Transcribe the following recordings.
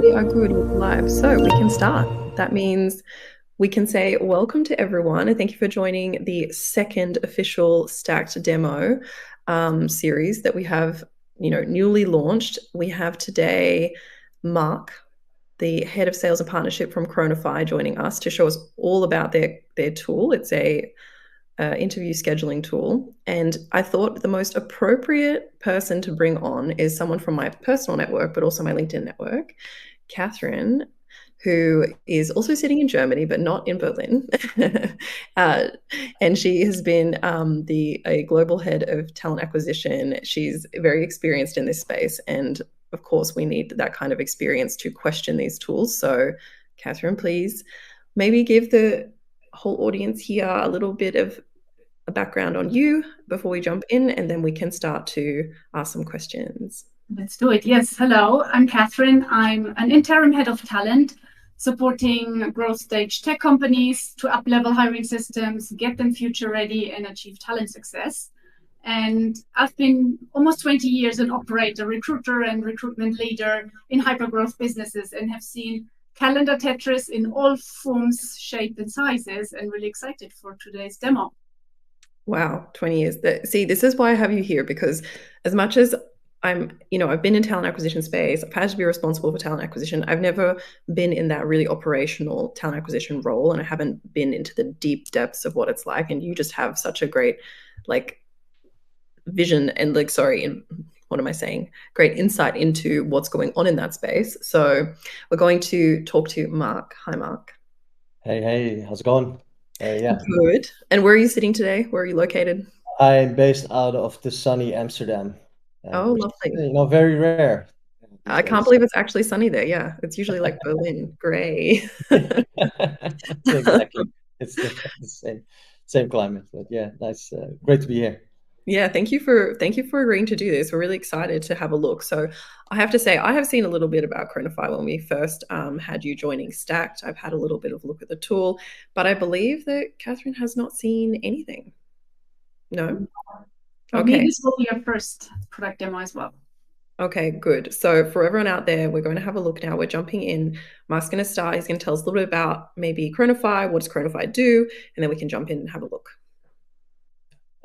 We are good with live, so we can start. That means we can say welcome to everyone, and thank you for joining the second official Stacked demo series that we have, newly launched. We have today Mark, the head of sales and partnership from Cronofy, joining us to show us all about their tool. It's a interview scheduling tool, and I thought the most appropriate person to bring on is someone from my personal network, but also my LinkedIn network, Catherine, who is also sitting in Germany, but not in Berlin. And she has been a global head of talent acquisition. She's very experienced in this space. And of course, we need that kind of experience to question these tools. So, Catherine, please maybe give the whole audience here a little bit of a background on you before we jump in, and then we can start to ask some questions. Let's do it. Yes. Hello, I'm Catherine. I'm an interim head of talent, supporting growth stage tech companies to up-level hiring systems, get them future ready, and achieve talent success. And I've been almost 20 years an operator, recruiter, and recruitment leader in hyper-growth businesses, and have seen calendar Tetris in all forms, shape, and sizes, and really excited for today's demo. Wow, 20 years. See, this is why I have you here, because as much as I've been in talent acquisition space, I've had to be responsible for talent acquisition. I've never been in that really operational talent acquisition role, and I haven't been into the deep depths of what it's like. And you just have such a great, vision and great insight into what's going on in that space. So we're going to talk to Mark. Hi, Mark. Hey, how's it going? Yeah. Good. And where are you sitting today? Where are you located? I'm based out of the sunny Amsterdam. Oh, lovely. Very rare. I can't believe it's actually sunny there. Yeah, it's usually like Berlin, gray. Exactly. It's the same climate, but yeah, nice. Great to be here. Yeah, thank you for agreeing to do this. We're really excited to have a look. So I have to say, I have seen a little bit about Cronofy when we first had you joining Stacked. I've had a little bit of a look at the tool, but I believe that Catherine has not seen anything. No? Okay. This will be our first product demo as well. Okay, good. So for everyone out there, we're going to have a look now. We're jumping in. Mark's going to start. He's going to tell us a little bit about maybe Cronofy, what does Cronofy do, and then we can jump in and have a look.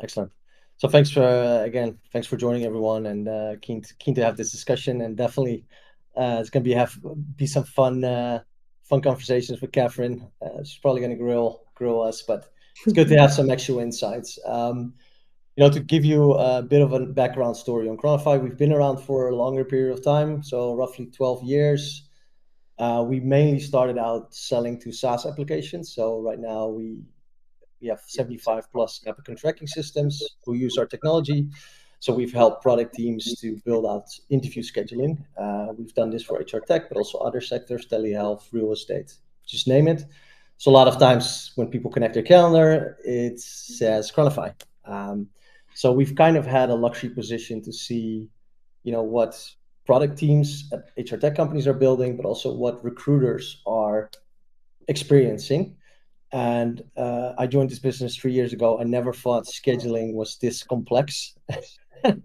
Excellent. So thanks for joining everyone, and keen to have this discussion, and definitely it's going to be some fun conversations with Catherine. She's probably going to grill us, but it's good to have some actual insights. To give you a bit of a background story on Cronofy, we've been around for a longer period of time, so roughly 12 years. We mainly started out selling to SaaS applications. So right now we have 75 plus applicant tracking systems who use our technology. So we've helped product teams to build out interview scheduling. We've done this for HR tech, but also other sectors, telehealth, real estate, just name it. So a lot of times when people connect their calendar, it says Cronofy. So we've kind of had a luxury position to see, what product teams at HR tech companies are building, but also what recruiters are experiencing. And I joined this business 3 years ago. I never thought scheduling was this complex.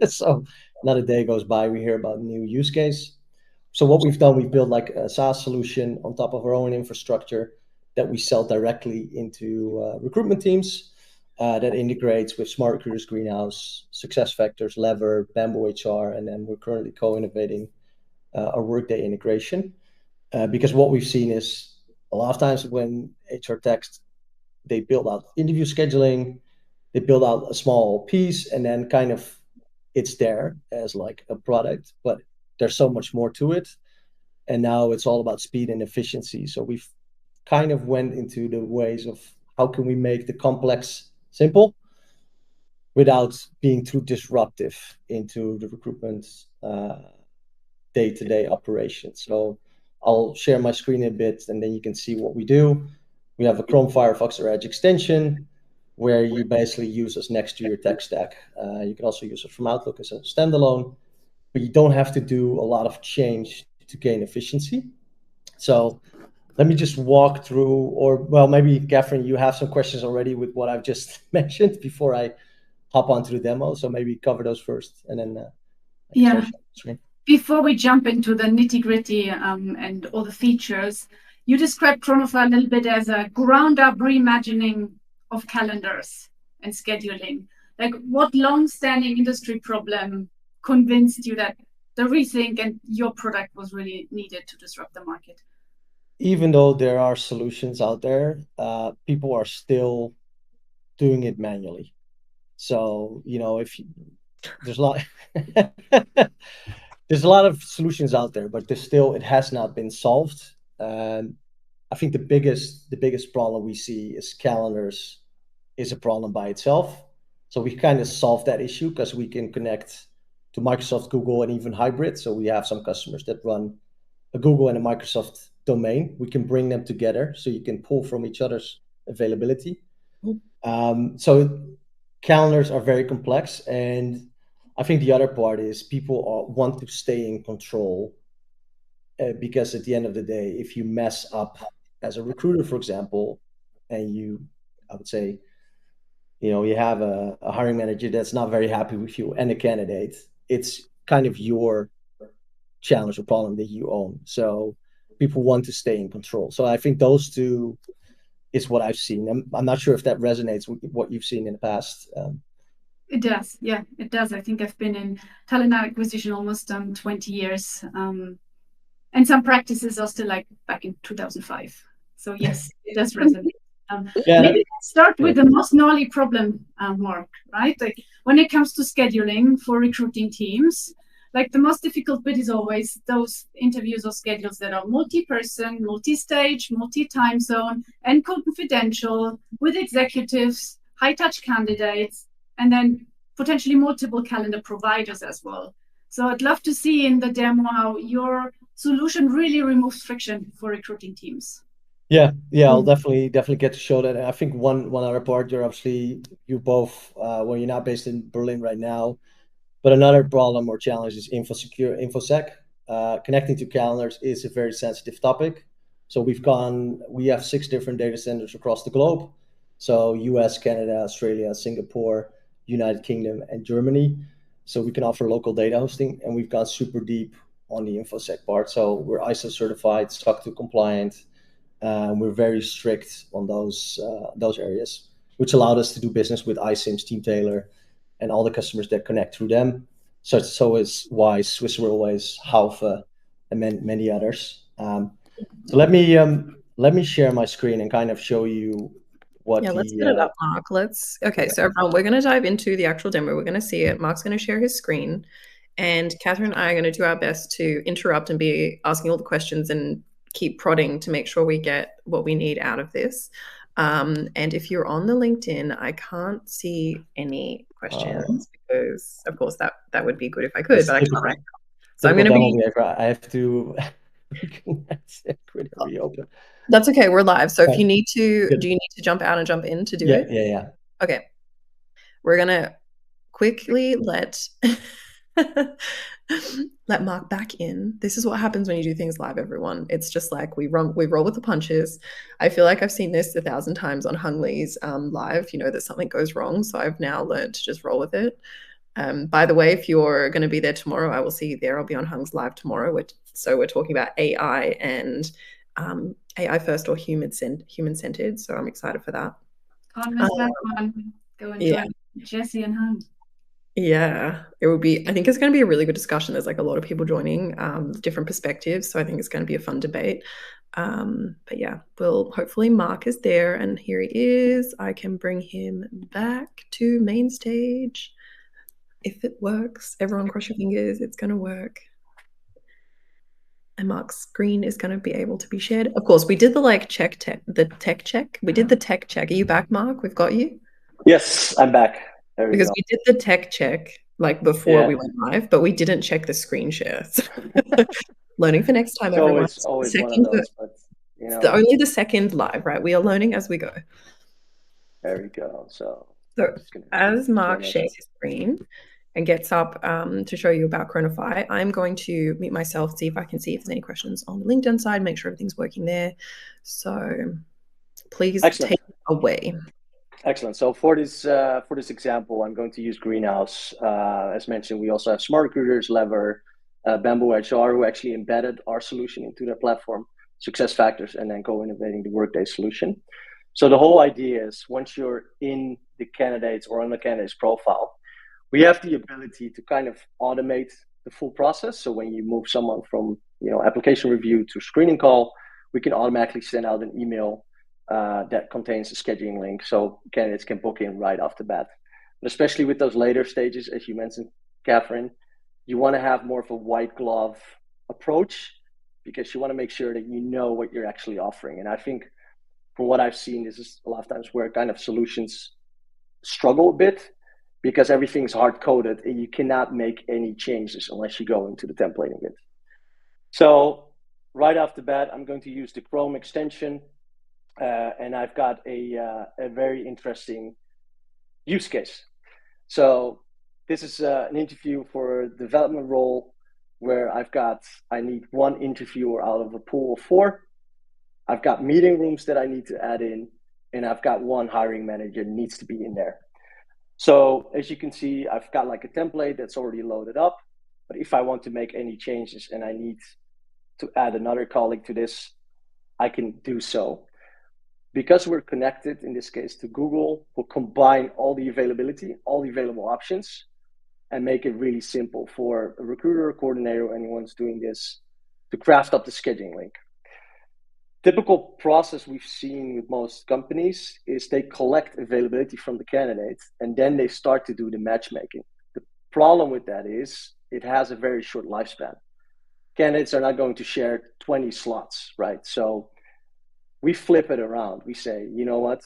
So not a day goes by, we hear about a new use case. So what we've done, we've built like a SaaS solution on top of our own infrastructure that we sell directly into recruitment teams. That integrates with Smart Recruiters Greenhouse, SuccessFactors, Lever, Bamboo HR, and then we're currently co-innovating our Workday integration. Because what we've seen is a lot of times when HR techs, they build out interview scheduling, they build out a small piece, and then kind of it's there as like a product, but there's so much more to it. And now it's all about speed and efficiency. So we've kind of went into the ways of how can we make the complex simple without being too disruptive into the recruitment day-to-day operations. So I'll share my screen a bit, and then you can see what we do. We have a Chrome Firefox or Edge extension where you basically use us next to your tech stack. You can also use it from Outlook as a standalone, but you don't have to do a lot of change to gain efficiency. So let me just walk through, or well, maybe Catherine, you have some questions already with what I've just mentioned before I hop onto the demo. So maybe cover those first, and then yeah. before we jump into the nitty-gritty and all the features, you described Cronofy a little bit as a ground-up reimagining of calendars and scheduling. Like, what long-standing industry problem convinced you that the rethink and your product was really needed to disrupt the market? Even though there are solutions out there, people are still doing it manually. So, there's a lot there's a lot of solutions out there, but it has not been solved. And I think the biggest problem we see is calendars is a problem by itself. So we kind of solved that issue because we can connect to Microsoft, Google, and even hybrid. So we have some customers that run a Google and a Microsoft domain. We can bring them together so you can pull from each other's availability. So calendars are very complex, and I think the other part is people want to stay in control, because at the end of the day, if you mess up as a recruiter, for example, and I would say, you have a hiring manager that's not very happy with you and a candidate, it's kind of your challenge or problem that you own. So people want to stay in control. So I think those two is what I've seen. I'm not sure if that resonates with what you've seen in the past. It does. Yeah, it does. I think I've been in talent acquisition almost 20 years. And some practices are still like back in 2005. So yes, it does resonate. Maybe let's start with the most gnarly problem, Mark, right? Like when it comes to scheduling for recruiting teams, like the most difficult bit is always those interviews or schedules that are multi-person, multi-stage, multi-time zone, and confidential with executives, high-touch candidates, and then potentially multiple calendar providers as well. So I'd love to see in the demo how your solution really removes friction for recruiting teams. Yeah, I'll definitely get to show that. And I think one other part, you both, well, you're not based in Berlin right now, but another problem or challenge is infosec. Connecting to calendars is a very sensitive topic. So we have 6 different data centers across the globe. So US, Canada, Australia, Singapore, United Kingdom, and Germany. So we can offer local data hosting, and we've gone super deep on the infosec part. So we're ISO certified, SOC 2 compliant. We're very strict on those areas, which allowed us to do business with iSIMS, Teamtailor, and all the customers that connect through them. So is Wise, Swiss Railways, Haufe, and many others. So let me share my screen and kind of show you what let's get it up, Mark. Okay, so everyone, we're going to dive into the actual demo. We're going to see it. Mark's going to share his screen, and Catherine and I are going to do our best to interrupt and be asking all the questions and keep prodding to make sure we get what we need out of this. And if you're on the LinkedIn, I can't see any questions because, of course, that would be good if I could, but I can't right now. So I'm going to be. I have to reopen. That's okay. We're live. So if you need to, do you need to jump out and jump in to do it? Yeah. Okay. We're gonna quickly let Mark back in. This is what happens when you do things live, everyone. It's just like we roll with the punches. I feel like I've seen this 1,000 times on Hung Lee's live, that something goes wrong. So I've now learned to just roll with it. By the way, if you're going to be there tomorrow, I will see you there. I'll be on Hung's live tomorrow. So we're talking about AI and AI first or human-centered. So I'm excited for that. Can't miss that one. Go and join Jesse and Hung. Yeah, it will be. I think it's going to be a really good discussion. There's like a lot of people joining, different perspectives. So I think it's going to be a fun debate. But yeah, hopefully Mark is there, and here he is. I can bring him back to main stage. If it works, everyone cross your fingers, it's going to work. And Mark's screen is going to be able to be shared. Of course, we did the tech check. We did the tech check. Are you back, Mark? We've got you? Yes, I'm back. We did the tech check before we went live, but we didn't check the screen share. So learning for next time, everyone. It's always one of those, but it's only the second live, right? We are learning as we go. There we go. So as Mark shares his screen and gets up to show you about Cronofy, I'm going to mute myself, see if I can see if there's any questions on the LinkedIn side, make sure everything's working there. So please take it away. Excellent. So for this example, I'm going to use Greenhouse. As mentioned, we also have Smart Recruiters, Lever, Bamboo HR, who actually embedded our solution into their platform, SuccessFactors, and then co-innovating the Workday solution. So the whole idea is once you're in the candidates or on the candidate's profile, we have the ability to kind of automate the full process. So when you move someone from application review to screening call, we can automatically send out an email that contains a scheduling link, so candidates can book in right off the bat. But especially with those later stages, as you mentioned, Catherine, you want to have more of a white glove approach because you want to make sure that you know what you're actually offering. And I think from what I've seen, this is a lot of times where kind of solutions struggle a bit because everything's hard coded and you cannot make any changes unless you go into the templating bit. So right off the bat, I'm going to use the Chrome extension, and I've got a very interesting use case. So this is an interview for a development role where I need one interviewer out of a pool of 4. I've got meeting rooms that I need to add in, and I've got one hiring manager needs to be in there. So as you can see, I've got like a template that's already loaded up, but if I want to make any changes and I need to add another colleague to this, I can do so. Because we're connected, in this case, to Google, we'll combine all the availability, all the available options, and make it really simple for a recruiter, a coordinator, or anyone who's doing this to craft up the scheduling link. Typical process we've seen with most companies is they collect availability from the candidates and then they start to do the matchmaking. The problem with that is it has a very short lifespan. Candidates are not going to share 20 slots, right? So we flip it around. We say, you know what?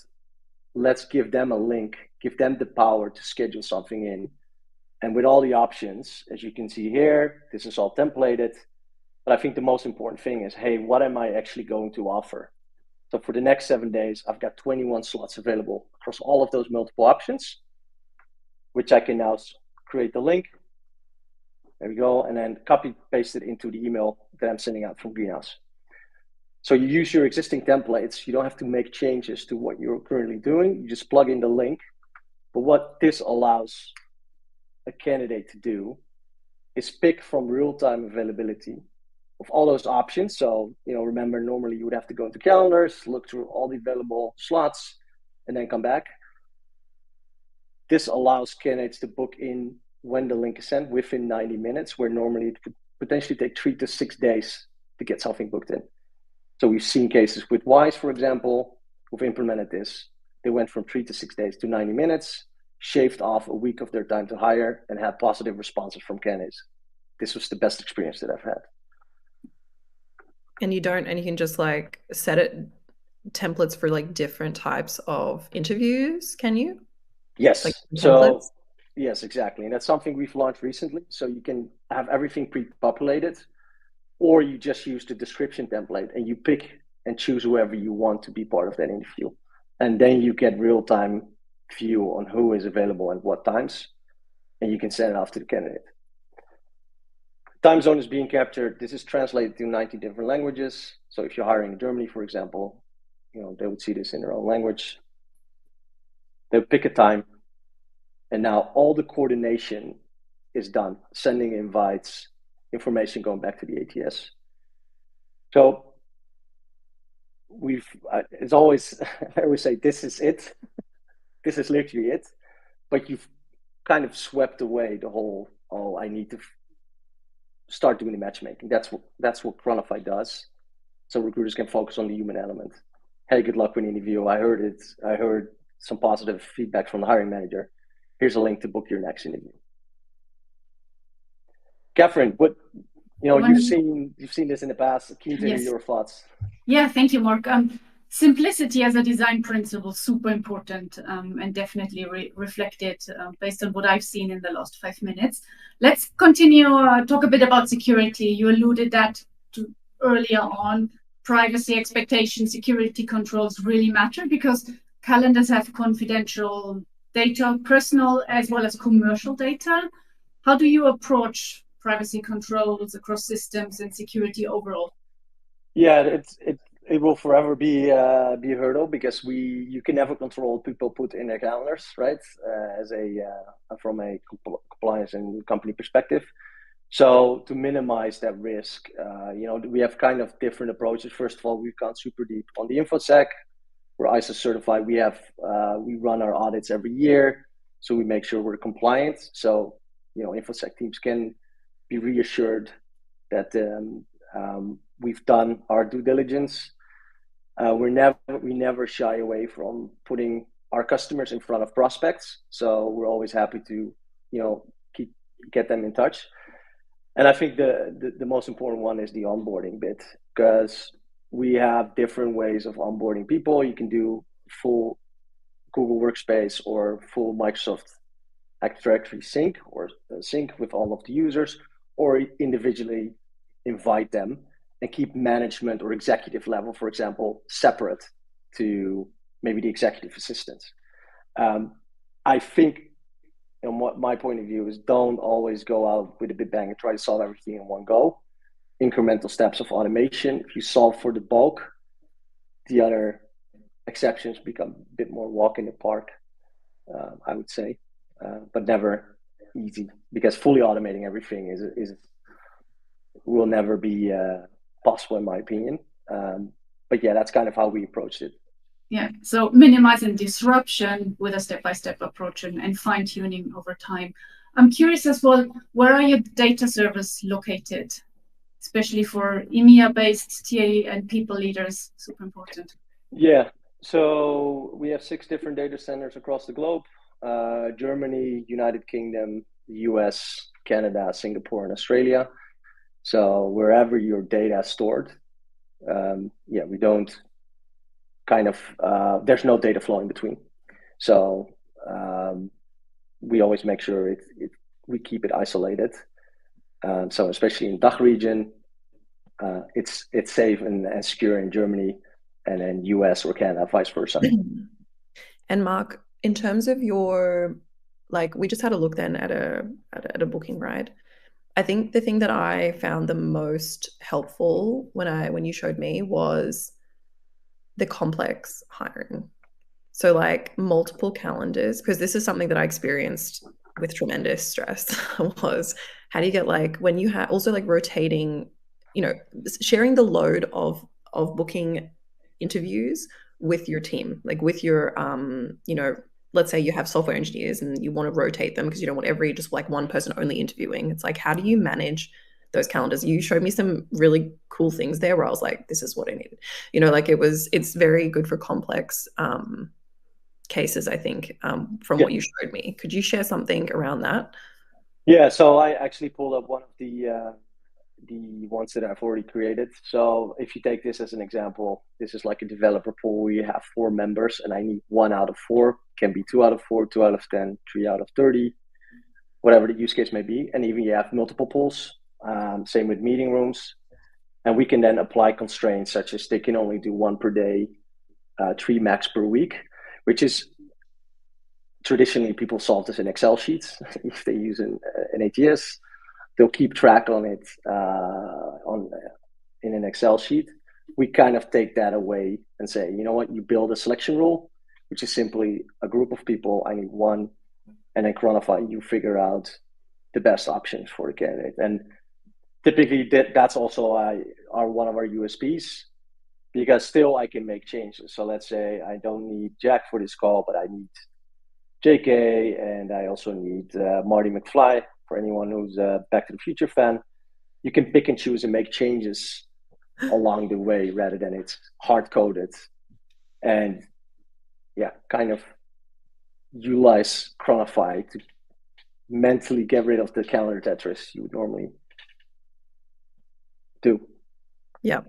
Let's give them a link, give them the power to schedule something in. And with all the options, as you can see here, this is all templated. But I think the most important thing is, hey, what am I actually going to offer? So for the next 7 days, I've got 21 slots available across all of those multiple options, which I can now create the link. There we go. And then copy paste it into the email that I'm sending out from Greenhouse. So you use your existing templates. You don't have to make changes to what you're currently doing. You just plug in the link. But what this allows a candidate to do is pick from real-time availability of all those options. So, remember, normally you would have to go into calendars, look through all the available slots, and then come back. This allows candidates to book in when the link is sent within 90 minutes, where normally it could potentially take 3 to 6 days to get something booked in. So we've seen cases with Wise, for example, who've implemented this. They went from 3 to 6 days to 90 minutes, shaved off a week of their time to hire, and had positive responses from candidates. This was the best experience that I've had. And you can just like set it templates for like different types of interviews, can you? Yes. Like so yes, exactly. And that's something we've launched recently. So you can have everything pre-populated, or you just use the description template and you pick and choose whoever you want to be part of that interview. And then you get real-time view on who is available and what times, and you can send it off to the candidate. Time zone is being captured. This is translated to 90 different languages. So if you're hiring in Germany, for example, they would see this in their own language. They'll pick a time, and now all the coordination is done, sending invites, information going back to the ATS. So it's always, I always say, this is it. This is literally it. But you've kind of swept away the whole, I need to start doing the matchmaking. That's what Cronofy does. So recruiters can focus on the human element. Hey, good luck with the interview. I heard some positive feedback from the hiring manager. Here's a link to book your next interview. Catherine, you've seen this in the past. Keen to hear your thoughts. Yeah, thank you, Mark. Simplicity as a design principle, super important, and definitely reflected based on what I've seen in the last 5 minutes. Let's continue talk a bit about security. You alluded that to earlier on. Privacy expectations, security controls really matter because calendars have confidential data, personal as well as commercial data. How do you approach privacy controls across systems and security overall? Yeah, it will forever be a hurdle because you can never control what people put in their calendars, right? From a compliance and company perspective. So to minimize that risk, we have kind of different approaches. First of all, we've gone super deep on the InfoSec. We're ISO certified. We run our audits every year, so we make sure we're compliant. So InfoSec teams can be reassured that we've done our due diligence. We never shy away from putting our customers in front of prospects. So we're always happy to get them in touch. And I think the most important one is the onboarding bit, because we have different ways of onboarding people. You can do full Google Workspace or full Microsoft Active Directory sync, or sync with all of the users, or individually invite them and keep management or executive level, for example, separate to maybe the executive assistants. I think, what my point of view is, don't always go out with a big bang and try to solve everything in one go. Incremental steps of automation. If you solve for the bulk, the other exceptions become a bit more walk in the park, I would say, but never easy, because fully automating everything will never be possible, in my opinion. But yeah, that's kind of how we approached it. Yeah, so minimizing disruption with a step-by-step approach and fine-tuning over time. I'm curious as well, where are your data servers located, especially for EMEA-based TA and people leaders? Super important. Yeah, so we have 6 different data centers across the globe: Germany, United Kingdom, US, Canada, Singapore, and Australia. So wherever your data is stored, we don't there's no data flow in between. So we always make sure we keep it isolated. So especially in DACH region, it's safe and secure in Germany, and then US or Canada, vice versa. And Mark, in terms of your, we just had a look then at a booking, right? I think the thing that I found the most helpful when you showed me was the complex hiring. So multiple calendars, because this is something that I experienced with tremendous stress, was how do you get when you have also rotating, sharing the load of booking interviews with your team, with your let's say you have software engineers and you want to rotate them because you don't want just one person only interviewing. It's how do you manage those calendars? You showed me some really cool things there where I was like, this is what I needed. It's very good for complex cases, I think, from what you showed me. Could you share something around that? Yeah, so I actually pulled up one of the ones that I've already created. So if you take this as an example, this is like a developer pool where you have 4 members, and I need 1 out of 4, can be 2 out of 4, 2 out of 10, 3 out of 30, whatever the use case may be. And even you have multiple pools, same with meeting rooms. And we can then apply constraints such as they can only do 1 per day, 3 max per week, which is traditionally people solve this in Excel sheets. If they use an ATS, they'll keep track on it in an Excel sheet. We kind of take that away and say, you know what, you build a selection rule, which is simply a group of people. I need 1, and then Cronofy, you figure out the best options for the candidate. And typically that's also one of our USPs, because still I can make changes. So let's say I don't need Jack for this call, but I need JK, and I also need Marty McFly. For anyone who's a Back to the Future fan, you can pick and choose and make changes along the way rather than it's hard-coded. And kind of utilize Cronofy to mentally get rid of the calendar Tetris you would normally do. Yeah,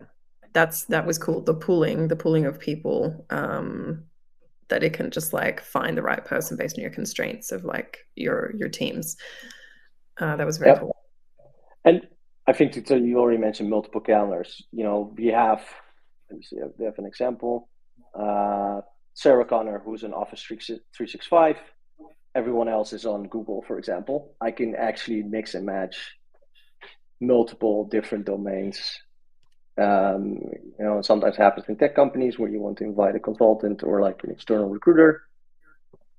that was cool. The pooling of people, that it can just find the right person based on your constraints of your teams. That was very cool. And I think you already mentioned multiple calendars. We have, let me see, we have an example. Sarah Connor, who's in Office 365. Everyone else is on Google, for example. I can actually mix and match multiple different domains. Sometimes happens in tech companies where you want to invite a consultant or an external recruiter.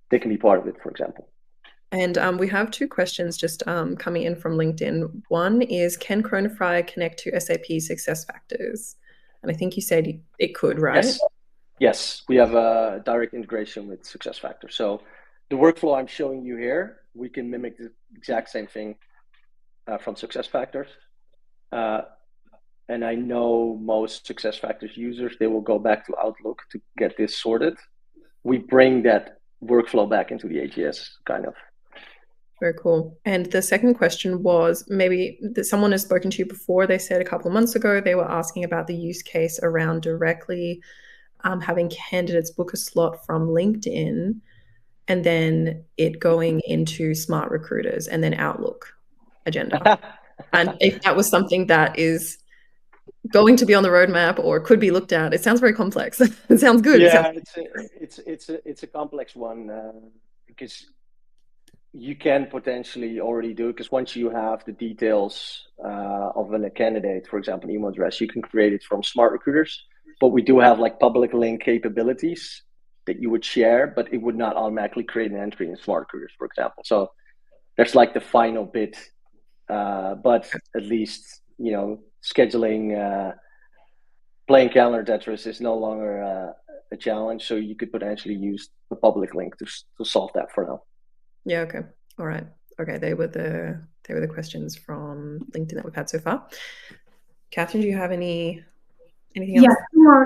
They can be part of it, for example. And we have two questions just coming in from LinkedIn. One is, can Cronofy connect to SAP SuccessFactors? And I think you said it could, right? Yes, we have a direct integration with SuccessFactors. So the workflow I'm showing you here, we can mimic the exact same thing from SuccessFactors. And I know most SuccessFactors users, they will go back to Outlook to get this sorted. We bring that workflow back into the ATS, kind of. Very cool. And the second question was, maybe that someone has spoken to you before. They said a couple of months ago, they were asking about the use case around directly having candidates book a slot from LinkedIn and then it going into Smart Recruiters and then Outlook agenda. And if that was something that is going to be on the roadmap or could be looked at, it sounds very complex. It sounds good. Yeah, it's a complex one because you can potentially already do it, because once you have the details of a candidate, for example, an email address, you can create it from Smart Recruiters. But we do have like public link capabilities that you would share, but it would not automatically create an entry in Smart Recruiters, for example. So there's like the final bit, but at least, you know, scheduling, playing calendar Tetris is no longer a challenge. So you could potentially use the public link to solve that for now. Yeah. Okay. All right. Okay. They were the questions from LinkedIn that we've had so far. Catherine, do you have anything else? Yeah,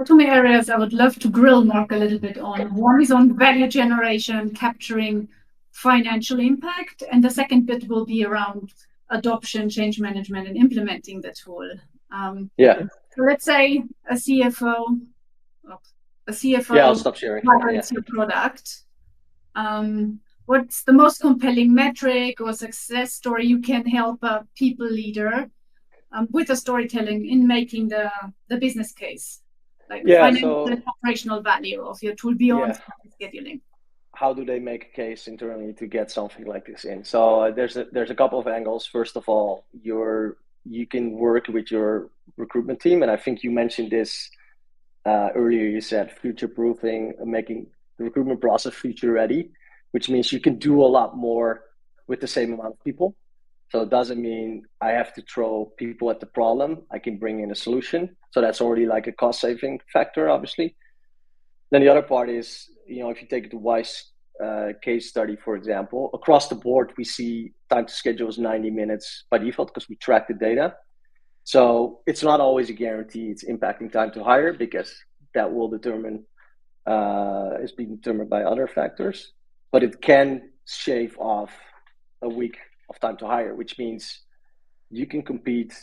two more areas I would love to grill Mark a little bit on. One is on value generation, capturing financial impact, and the second bit will be around adoption, change management, and implementing the tool. Yeah. So let's say a CFO. Yeah, I'll stop sharing. Hires your product. What's the most compelling metric or success story you can help a people leader with the storytelling in making the business case, like financial and operational value of your tool beyond scheduling? How do they make a case internally to get something like this in? So there's a couple of angles. First of all, you can work with your recruitment team, and I think you mentioned this earlier. You said future-proofing, making the recruitment process future-ready, which means you can do a lot more with the same amount of people. So it doesn't mean I have to throw people at the problem. I can bring in a solution. So that's already like a cost-saving factor, obviously. Then the other part is, you know, if you take the WISE case study, for example, across the board, we see time to schedule is 90 minutes by default because we track the data. So it's not always a guarantee it's impacting time to hire, because that will determine, is being determined by other factors. But it can shave off a week of time to hire, which means you can compete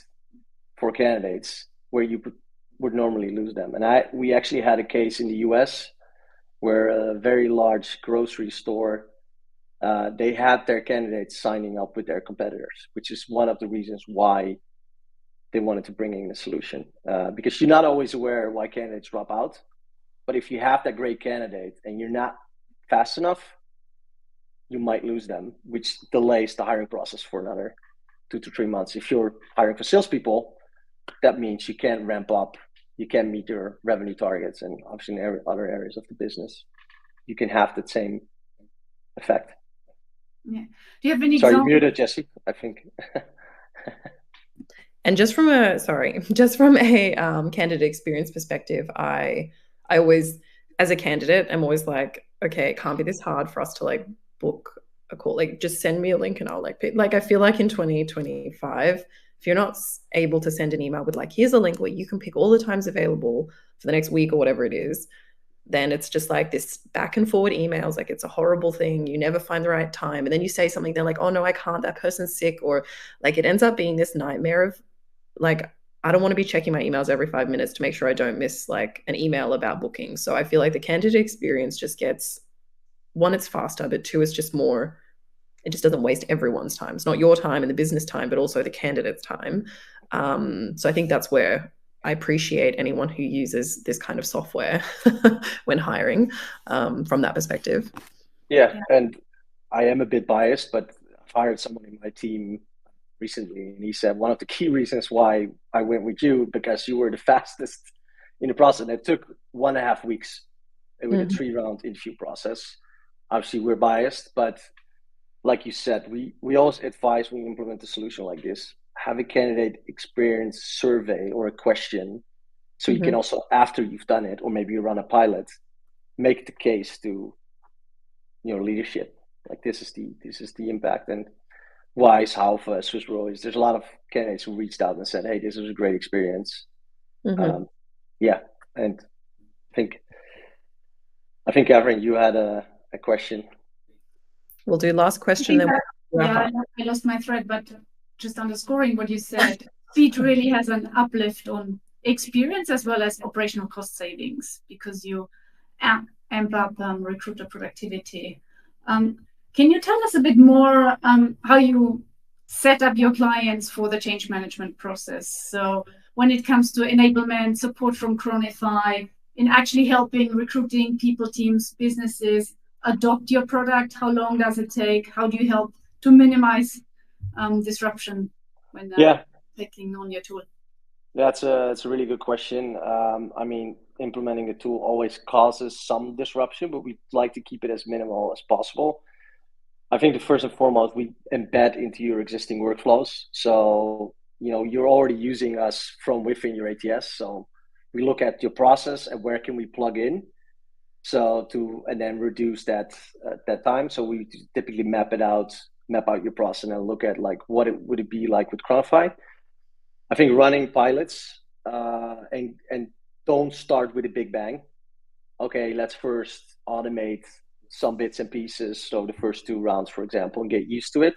for candidates where you would normally lose them. And we actually had a case in the US where a very large grocery store, they had their candidates signing up with their competitors, which is one of the reasons why they wanted to bring in a solution, because you're not always aware why candidates drop out. But if you have that great candidate and you're not fast enough, you might lose them, which delays the hiring process for another 2 to 3 months. If you're hiring for salespeople, that means you can't ramp up, you can't meet your revenue targets, and obviously in other areas of the business, you can have the same effect. Yeah. Do you have any examples? Sorry, muted, Jesse, I think. And just from a candidate experience perspective, I always, as a candidate, I'm always like, okay, it can't be this hard for us to like book a call. Like, just send me a link and I'll like I feel like in 2025, if you're not able to send an email with like, here's a link where you can pick all the times available for the next week or whatever it is, then it's just like this back and forward emails. Like, it's a horrible thing. You never find the right time. And then you say something, they're like, oh no, I can't, that person's sick. Or like, it ends up being this nightmare of like, I don't want to be checking my emails every 5 minutes to make sure I don't miss like an email about booking. So I feel like the candidate experience just gets, one, it's faster, but two, it's just more, it just doesn't waste everyone's time. It's not your time and the business time, but also the candidate's time. So I think that's where I appreciate anyone who uses this kind of software when hiring, from that perspective. Yeah, and I am a bit biased, but I've hired someone in my team recently, and he said one of the key reasons why I went with you, because you were the fastest in the process. And it took 1.5 weeks with a 3-round interview process. Obviously, we're biased, but like you said, we always advise when we implement a solution like this, have a candidate experience survey or a question, so you can also, after you've done it, or maybe you run a pilot, make the case to your leadership. Like this is the impact, and Wise, Halfa, Swiss Royce. There's a lot of candidates who reached out and said, "Hey, this was a great experience." Yeah, and I think Evelyn, you had a question. We'll do last question. Then I lost my thread, but just underscoring what you said, Feed really has an uplift on experience as well as operational cost savings because you amp up recruiter productivity. Can you tell us a bit more how you set up your clients for the change management process? So when it comes to enablement, support from Cronofy, in actually helping recruiting people, teams, businesses adopt your product, how long does it take? How do you help to minimize disruption when taking on your tool? That's a really good question. I mean, implementing a tool always causes some disruption, but we like to keep it as minimal as possible. I think the first and foremost, we embed into your existing workflows. So, you're already using us from within your ATS. So we look at your process and where can we plug in. And then reduce that time. So we typically map out your process and look at like what it would be like with Cronofy. I think running pilots and don't start with a big bang. Okay, let's first automate some bits and pieces. So the first 2 rounds, for example, and get used to it,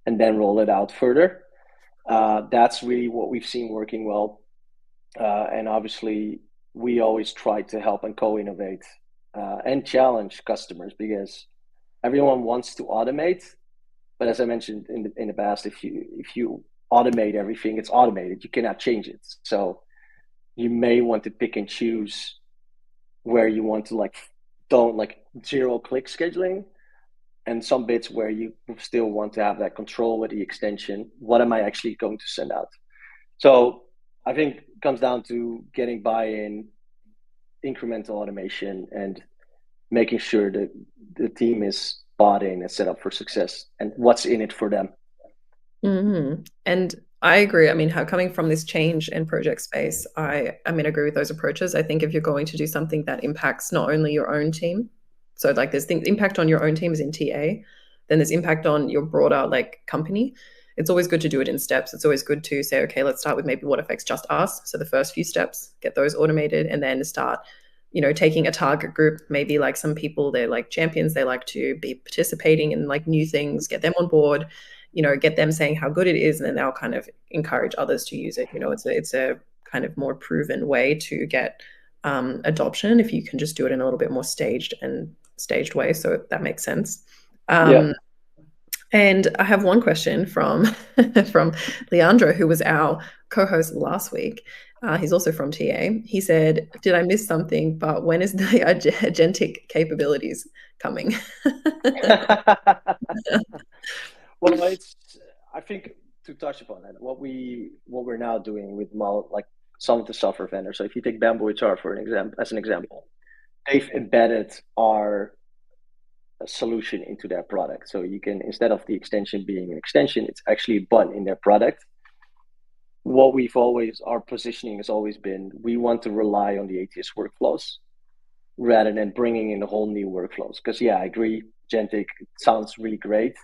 and then roll it out further. That's really what we've seen working well. And obviously, we always try to help and co-innovate and challenge customers because everyone wants to automate. But as I mentioned in the past, if you automate everything, it's automated. You cannot change it. So you may want to pick and choose where you want to don't 0-click scheduling, and some bits where you still want to have that control with the extension. What am I actually going to send out? So I think it comes down to getting buy-in, incremental automation, and making sure that the team is bought in and set up for success and what's in it for them. And I agree. I mean, coming from this change and project space, I agree with those approaches. I think if you're going to do something that impacts not only your own team, so like there's the impact on your own team is in TA, then there's impact on your broader company. It's always good to do it in steps. It's always good to say, okay, let's start with maybe what affects just us. So the first few steps, get those automated, and then start taking a target group, maybe like some people, they're like champions, they like to be participating in like new things, get them on board, get them saying how good it is, and then they'll kind of encourage others to use it. It's a kind of more proven way to get adoption if you can just do it in a little bit more staged way. So that makes sense. And I have one question from Leandro, who was our co-host last week. He's also from TA. He said, "Did I miss something? But when is the agentic capabilities coming?" Well, I think to touch upon that, what we're now doing with some of the software vendors. So if you take Bamboo HR as an example, they've embedded our solution into their product. So you can, instead of the extension being an extension, it's actually a button in their product. What our positioning has always been, we want to rely on the ATS workflows rather than bringing in a whole new workflows. Because I agree, agentic sounds really great,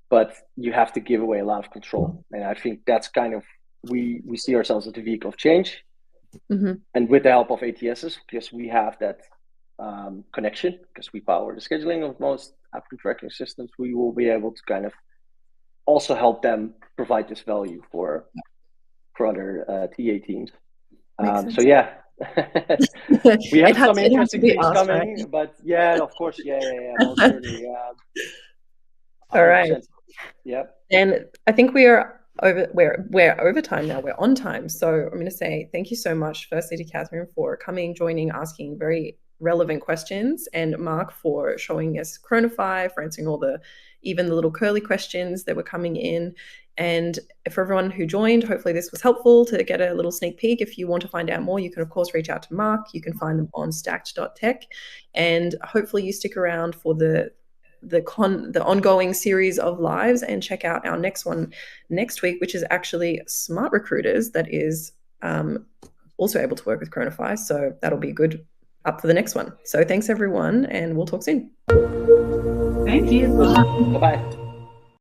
but you have to give away a lot of control. And I think that's kind of, we see ourselves as the vehicle of change. And with the help of ATSs, because we have that connection, because we power the scheduling of most applicant tracking systems, we will be able to kind of also help them provide this value for other TA teams. So we have some interesting things coming, right? But of course, most certainly. All right. Yeah. And I think we're over time now. We're on time. So I'm going to say thank you so much, firstly, to Catherine for coming, joining, asking very relevant questions, and Mark for showing us Cronofy, for answering even the little curly questions that were coming in. And for everyone who joined, hopefully this was helpful to get a little sneak peek. If you want to find out more, you can, of course, reach out to Mark. You can find them on stacked.tech. And hopefully you stick around for the the ongoing series of lives, and check out our next one next week, which is actually smart recruiters that is also able to work with Cronofy. So that'll be good up for the next one. So thanks everyone, and we'll talk soon. Thank you. Bye-bye.